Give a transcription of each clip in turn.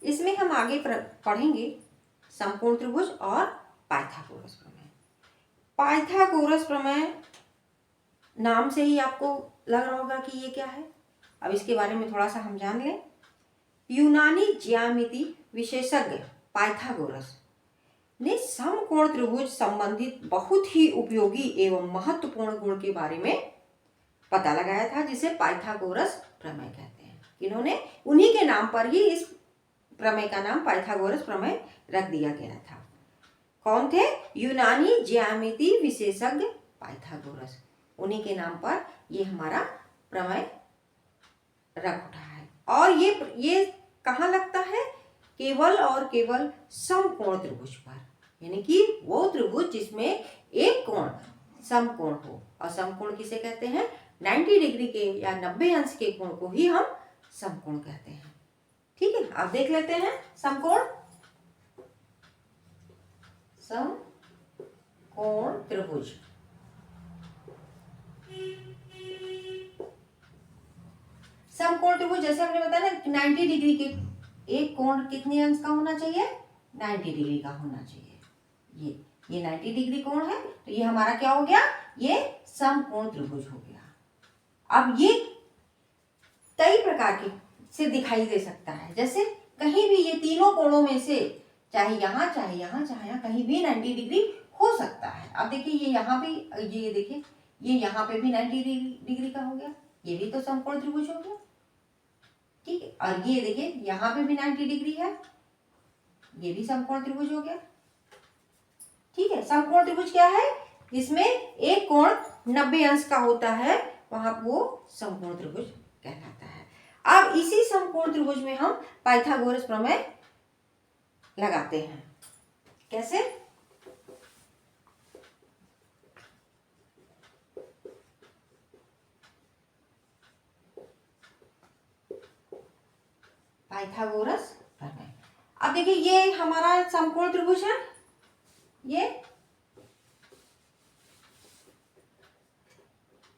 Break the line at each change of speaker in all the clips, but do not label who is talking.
इसमें हम आगे पढ़ेंगे समकोण त्रिभुज और पाइथागोरस प्रमेय। पाइथागोरस प्रमेय नाम से ही आपको लग रहा होगा कि ये क्या है। अब इसके बारे में थोड़ा सा हम जान लें। यूनानी ज्यामिति विशेषज्ञ पाइथागोरस ने समकोण त्रिभुज संबंधित बहुत ही उपयोगी एवं महत्वपूर्ण गुण के बारे में पता लगाया था, जिसे पाइथागोरस प्रमेय कहते हैं। इन्होंने उन्हीं के नाम पर ही इस प्रमेय का नाम पाइथागोरस प्रमेय रख दिया गया था। कौन थे? यूनानी ज्यामिति विशेषज्ञ पाइथागोरस। उन्हीं के नाम पर ये हमारा प्रमेय रख उठा है। और ये कहाँ लगता है? केवल और केवल समकोण त्रिभुज पर, यानी कि वो त्रिभुज जिसमें एक कोण समकोण हो। और समकोण किसे कहते हैं? 90 डिग्री के या 90 अंश के कोण को ही हम समकोण कहते हैं। ठीक है, अब देख लेते हैं समकोण त्रिभुज। समकोण त्रिभुज जैसे हमने बताया ना, 90 डिग्री के एक कोण कितने अंश का होना चाहिए? 90 डिग्री का होना चाहिए। ये 90 डिग्री कोण है, तो ये हमारा क्या हो गया? ये समकोण त्रिभुज हो गया। अब ये कई प्रकार के से दिखाई दे सकता है। जैसे कहीं भी ये तीनों कोणों में से चाहे यहाँ चाहे यहाँ चाहे यहाँ कहीं भी 90 डिग्री हो सकता है। अब देखिए ये यहाँ भी, ये देखिए ये यहाँ पे भी 90 डिग्री का हो गया, ये भी तो समकोण त्रिभुज हो गया। ठीक है, और ये देखिए यहाँ पे भी 90 डिग्री है, ये भी समकोण त्रिभुज हो गया। ठीक है, समकोण त्रिभुज क्या है? जिसमें एक कोण 90 अंश का होता है, वहां वो समकोण त्रिभुज कहलाता है। अब इसी समकोण त्रिभुज में हम पाइथागोरस प्रमेय लगाते हैं। कैसे? पाइथागोरस प्रमेय। अब देखिए ये हमारा समकोण त्रिभुज है,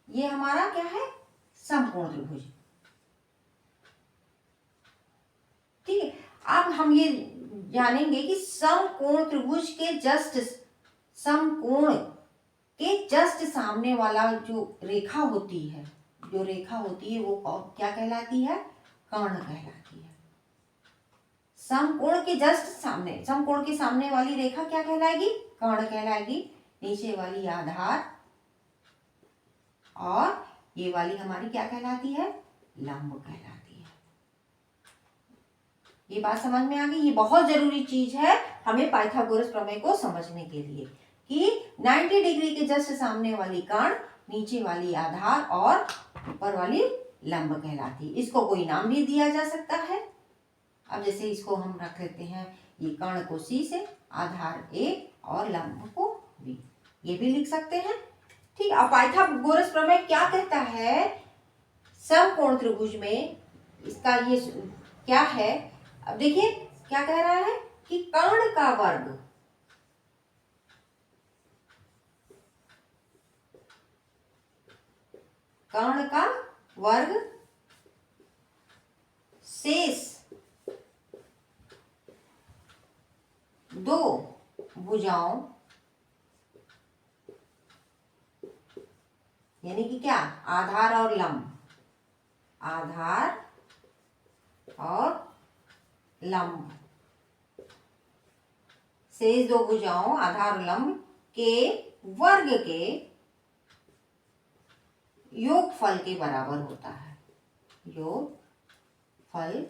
ये हमारा क्या है? समकोण त्रिभुज। ठीक है, अब हम ये जानेंगे कि समकोण त्रिभुज के समकोण के जस्ट सामने वाला जो रेखा होती है वो क्या कहलाती है? कर्ण कहलाती है। समकोण के जस्ट सामने, समकोण के सामने वाली रेखा क्या कहलाएगी? कर्ण कहलाएगी। नीचे वाली आधार, और ये वाली हमारी क्या कहलाती है? लंब कहलाती है। ये बात समझ में आ गई? ये बहुत जरूरी चीज है हमें पाइथागोरस प्रमेय को समझने के लिए कि 90 डिग्री के जस्ट सामने वाली कर्ण, नीचे वाली आधार और ऊपर वाली लंब कहलाती है। इसको कोई नाम भी दिया जा सकता है। अब जैसे इसको हम रख लेते हैं, ये कर्ण को C से, आधार A और लंब को B, ये भी लिख सकते हैं। ठीक, अब पाइथागोरस प्रमेय क्या कहता है? समकोण त्रिभुज में इसका ये क्या है? अब देखिए क्या कह रहा है कि कर्ण का वर्ग शेष दो भुजाओं, यानी कि क्या? आधार और लंब, आधार और लंब, शेष दो भुजाओं आधार और लंब के वर्ग के योगफल के बराबर होता है। योगफल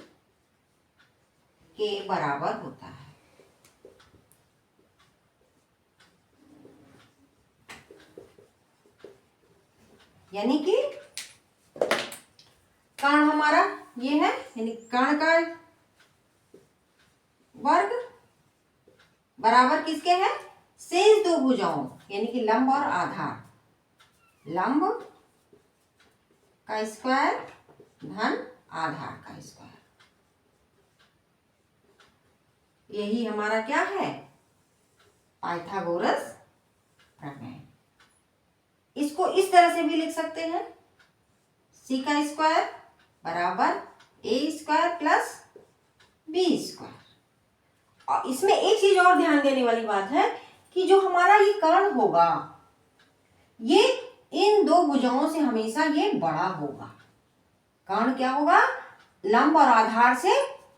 के बराबर होता है। यानी कि कर्ण हमारा ये है, यानी कर्ण का वर्ग बराबर किसके है? शेष दो भुजाओं, यानी कि लंब और आधार। लंब का स्क्वायर धन आधार का स्क्वायर, यही हमारा क्या है? पाइथागोरस प्रमेय। इसको इस तरह से भी लिख सकते हैं, C का स्क्वायर बराबर A square plus B square. और इसमें एक चीज और ध्यान देने वाली बात है कि जो हमारा ये कर्ण होगा ये इन दो भुजाओं से हमेशा ये बड़ा होगा। कर्ण क्या होगा? लंब और आधार से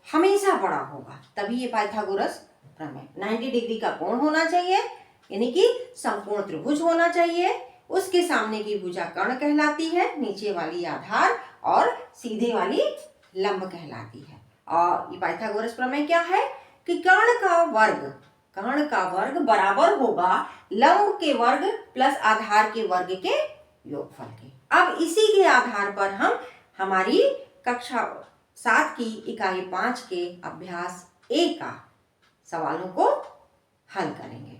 हमेशा बड़ा होगा, तभी ये पाइथागोरस प्रमेय। 90 डिग्री का कोण होना चाहिए, यानी कि संपूर्ण त्रिभुज होना चाहिए। उसके सामने की भुजा कर्ण कहलाती है, नीचे वाली आधार और सीधे वाली लंब कहलाती है। और ये पाइथागोरस प्रमेय क्या है कि कर्ण का वर्ग बराबर होगा लंब के वर्ग प्लस आधार के वर्ग के योगफल के। अब इसी के आधार पर हम हमारी कक्षा 7 की इकाई 5 के अभ्यास A का सवालों को हल करेंगे।